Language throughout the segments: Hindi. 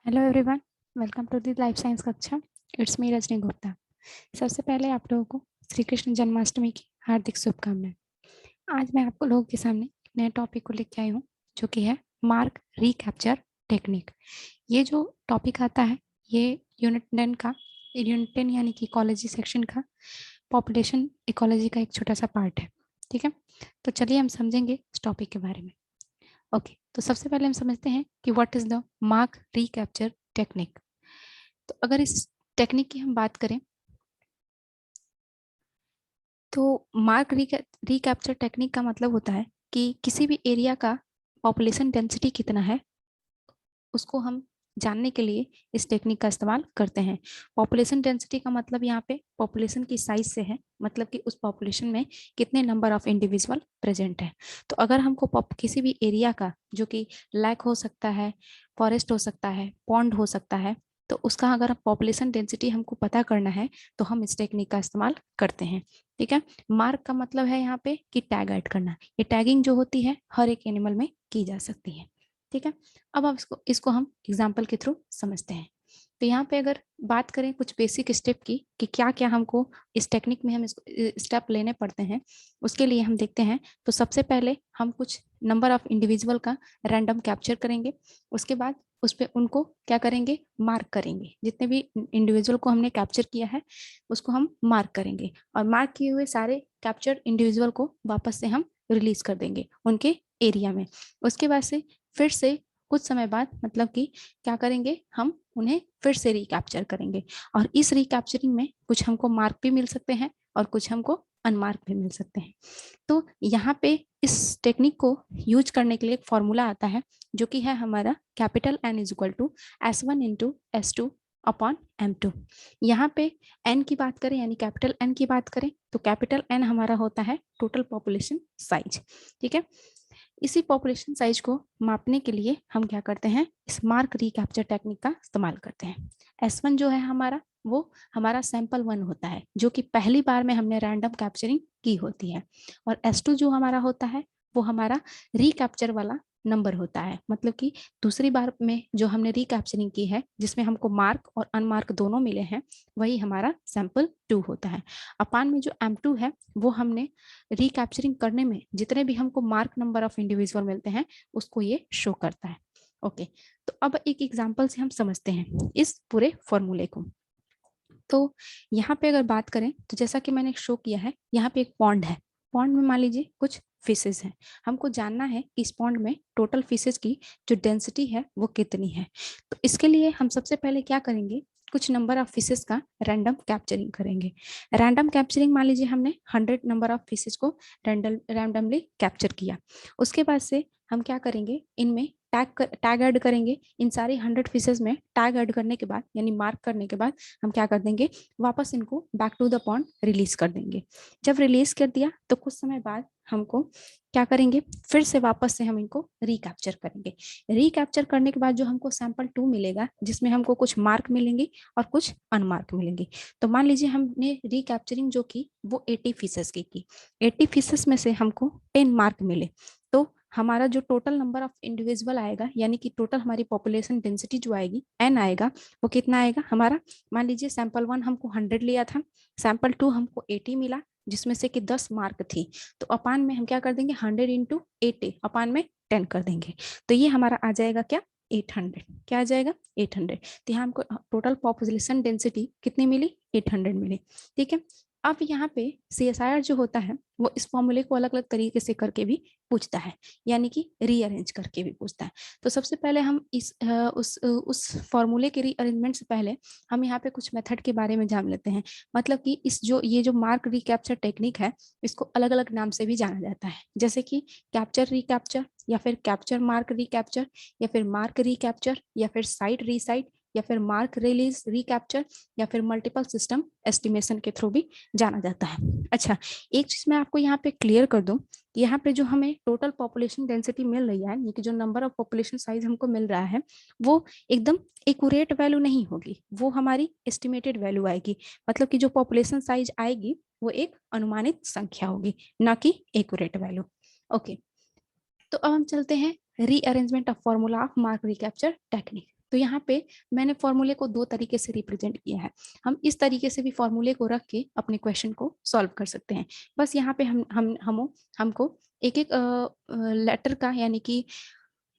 Hello everyone, welcome to the life science कक्षा। It's me Rajni Gupta. सबसे पहले आप लोगों को श्री कृष्ण जन्माष्टमी की हार्दिक शुभकामनाएं। आज मैं आप लोगों के सामने एक नए टॉपिक को लेकर आई हूँ, जो कि है मार्क रिकैप्चर टेक्निक। ये जो टॉपिक आता है, ये यूनिट 10 का, यूनिट 10 यानी कि इकोलॉजी सेक्शन का पॉपुलेशन इकोलॉजी का एक छोटा सा पार्ट है। ठीक है, तो चलिए हम समझेंगे इस टॉपिक के बारे में। ओके, तो सबसे पहले हम समझते हैं कि what is the mark recapture technique. तो अगर इस टेक्निक की हम बात करें, तो मार्क रिकैप्चर टेक्निक का मतलब होता है कि किसी भी एरिया का पॉपुलेशन डेंसिटी कितना है, उसको हम जानने के लिए इस टेक्निक का इस्तेमाल करते हैं। पॉपुलेशन डेंसिटी का मतलब यहाँ पे पॉपुलेशन की साइज से है, मतलब कि उस पॉपुलेशन में कितने नंबर ऑफ इंडिविजुअल प्रेजेंट है। तो अगर हमको किसी भी एरिया का, जो कि लैक हो सकता है, फॉरेस्ट हो सकता है, पॉन्ड हो सकता है, तो उसका अगर पॉपुलेशन डेंसिटी हमको पता करना है तो हम इस टेक्निक का इस्तेमाल करते हैं। ठीक है, मार्क का मतलब है यहाँ पे कि टैग ऐड करना। ये टैगिंग जो होती है हर एक एनिमल में की जा सकती है। ठीक है, अब इसको इसको हम एग्जाम्पल के थ्रू समझते हैं। तो यहाँ पे अगर बात करें कुछ बेसिक स्टेप की कि क्या क्या हमको इस टेक्निक में हम स्टेप लेने पड़ते हैं, उसके लिए हम देखते हैं। तो सबसे पहले हम कुछ नंबर ऑफ इंडिविजुअल का रैंडम कैप्चर करेंगे। उसके बाद उस पर उनको क्या करेंगे, मार्क करेंगे। जितने भी इंडिविजुअल को हमने कैप्चर किया है उसको हम मार्क करेंगे, और मार्क किए हुए सारे कैप्चर इंडिविजुअल को वापस से हम रिलीज कर देंगे उनके एरिया में। उसके बाद से फिर से कुछ समय बाद, मतलब कि क्या करेंगे, हम उन्हें फिर से रिकैप्चर करेंगे। और इस रिकैप्चरिंग में कुछ हमको मार्क भी मिल सकते हैं और कुछ हमको अनमार्क भी मिल सकते हैं। तो यहाँ पे इस टेक्निक को यूज करने के लिए एक फॉर्मूला आता है, जो कि है हमारा capital N is equal to S1 into S2 upon M2। यहाँ पे N की बात करें, यानी कैपिटल N की बात करें, तो कैपिटल N हमारा होता है टोटल पॉपुलेशन साइज। ठीक है, इसी पॉपुलेशन साइज को मापने के लिए हम क्या करते हैं, इस मार्क रिकैप्चर टेक्निक का इस्तेमाल करते हैं। S1 जो है हमारा, वो हमारा सैंपल 1 होता है, जो कि पहली बार में हमने रैंडम कैप्चरिंग की होती है। और S2 जो हमारा होता है वो हमारा रिकैप्चर वाला नंबर होता है, मतलब कि दूसरी बार में जो हमने रिकैप्चरिंग की है, जिसमें हमको मार्क और अनमार्क दोनों मिले हैं, वही हमारा सैंपल 2 होता है। अपान में जो M2 है, वो हमने रिकैप्चरिंग करने में जितने भी हमको मार्क नंबर ऑफ इंडिविजुअल मिलते हैं उसको ये शो करता है। ओके, तो अब एक एग्जांपल से हम समझते हैं इस पूरे फॉर्मूले को। तो यहाँ पे अगर बात करें, तो जैसा कि मैंने शो किया है, यहाँ पे एक पॉन्ड है। पॉन्ड में मान लीजिए कुछ फिशेज हैं। हमको जानना है कि इस पॉन्ड में टोटल फिशेज की जो डेंसिटी है वो कितनी है। तो इसके लिए हम सबसे पहले क्या करेंगे, कुछ नंबर ऑफ फिशेज का रैंडम कैप्चरिंग करेंगे। रैंडम कैप्चरिंग मान लीजिए हमने 100 नंबर ऑफ फिशेज को रैंडमली कैप्चर किया। उसके बाद से हम क्या करेंगे, इनमें टैग ऐड करेंगे। इन सारी 100 फिशेज में टैग ऐड करने के बाद, यानी मार्क करने के बाद, हम क्या कर देंगे, वापस इनको back to the pond release कर देंगे। जब रिलीज कर दिया तो कुछ समय बाद हमको क्या करेंगे, फिर से वापस से हम इनको रिकैप्चर करेंगे। रिकैप्चर करने के बाद जो हमको सैंपल 2 मिलेगा, जिसमें हमको कुछ मार्क मिलेंगे और कुछ अनमार्क मिलेंगे। तो मान लीजिए हमने रिकैप्चरिंग जो की वो 80 फीसस की 80 फीसस में से हमको 10 मार्क मिले। तो हमारा जो टोटल नंबर ऑफ इंडिविजुअल आएगा, यानी कि टोटल हमारी पॉपुलेशन डेंसिटी जो आएगी, एन आएगा, वो कितना आएगा हमारा। मान लीजिए सैंपल 1 हमको 100 लिया था, सैंपल 2 हमको 80 मिला, जिसमें से कि 10 मार्क थी। तो अपान में हम क्या कर देंगे, 100 इंटू 80 अपान में 10 कर देंगे। तो ये हमारा आ जाएगा क्या, 800। क्या आ जाएगा, 800। तो यहाँ हमको टोटल पॉपुलेशन डेंसिटी कितनी मिली, 800 मिली। ठीक है, अब यहाँ पे CSIR जो होता है वो इस फॉर्मूले को अलग अलग तरीके से करके भी पूछता है, यानी कि रीअरेंज करके भी पूछता है। तो सबसे पहले हम उस फॉर्मूले के रीअरेंजमेंट से पहले हम यहाँ पे कुछ मेथड के बारे में जान लेते हैं। मतलब कि ये जो मार्क रिकैप्चर टेक्निक है, इसको अलग अलग नाम से भी जाना जाता है, जैसे कि कैप्चर रिकैप्चर, या फिर कैप्चर मार्क रिकैप्चर, या फिर मार्क रिकैप्चर, या फिर साइट रीसाइट, या फिर मार्क रिलीज रिकैप्चर, या फिर मल्टीपल सिस्टम एस्टिमेशन के थ्रू भी जाना जाता है। अच्छा, एक चीज मैं आपको यहाँ पे क्लियर कर दूं, यहाँ पे जो हमें टोटल पॉपुलेशन डेंसिटी मिल रही है, यानी कि जो नंबर ऑफ पॉपुलेशन साइज हमको मिल रहा है, वो एकदम एक्यूरेट वैल्यू नहीं होगी, वो हमारी एस्टिमेटेड वैल्यू आएगी। मतलब कि जो पॉपुलेशन साइज आएगी वो एक अनुमानित संख्या होगी, ना कि एक्यूरेट वैल्यू। ओके, तो अब हम चलते हैं rearrangement of formula of mark recapture technique. तो यहाँ पे मैंने फॉर्मूले को दो तरीके से रिप्रेजेंट किया है। हम इस तरीके से भी फॉर्मूले को रख के अपने क्वेश्चन को सॉल्व कर सकते हैं। बस यहाँ पे हमको एक एक लेटर का यानी कि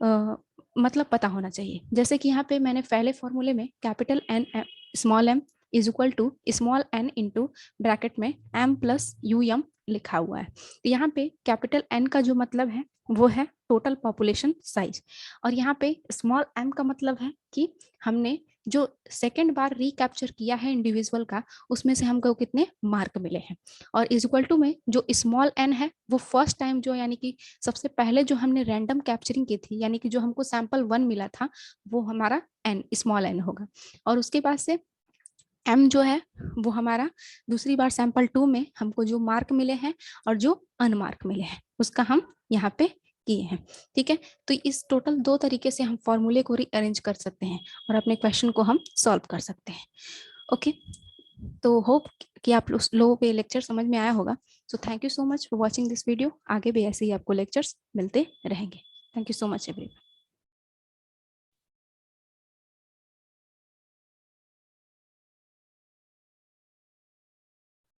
मतलब पता होना चाहिए। जैसे कि यहाँ पे मैंने पहले फॉर्मूले में capital N small M is equal to small N into bracket में एम प्लस यू एम लिखा हुआ है। तो यहाँ पे कैपिटल एन का जो मतलब है वो है टोटल पॉपुलेशन साइज, और यहाँ पे स्मॉल एम का मतलब है कि हमने जो सेकेंड बार रिकैप्चर किया है इंडिविजुअल का उसमें से हमको कितने मार्क मिले हैं। और इज इक्वल टू में जो स्मॉल एन है वो फर्स्ट टाइम जो यानी कि सबसे पहले जो हमने रैंडम कैप्चरिंग की थी यानी कि जो हमको सैंपल 1 मिला था वो हमारा एन स्मॉल एन होगा। और उसके बाद से एम जो है वो हमारा दूसरी बार सैंपल 2 में हमको जो मार्क मिले हैं और जो अनमार्क मिले हैं उसका हम यहाँ पे किए हैं। ठीक है, तो इस टोटल दो तरीके से हम फॉर्मूले को रीअरेंज कर सकते हैं और अपने क्वेश्चन को हम सॉल्व कर सकते हैं। ओके, तो होप कि आप लोगों को ये लेक्चर समझ में आया होगा। So thank you so much for watching this video. आगे भी ऐसे ही आपको लेक्चर्स मिलते रहेंगे। Thank you so much everyone.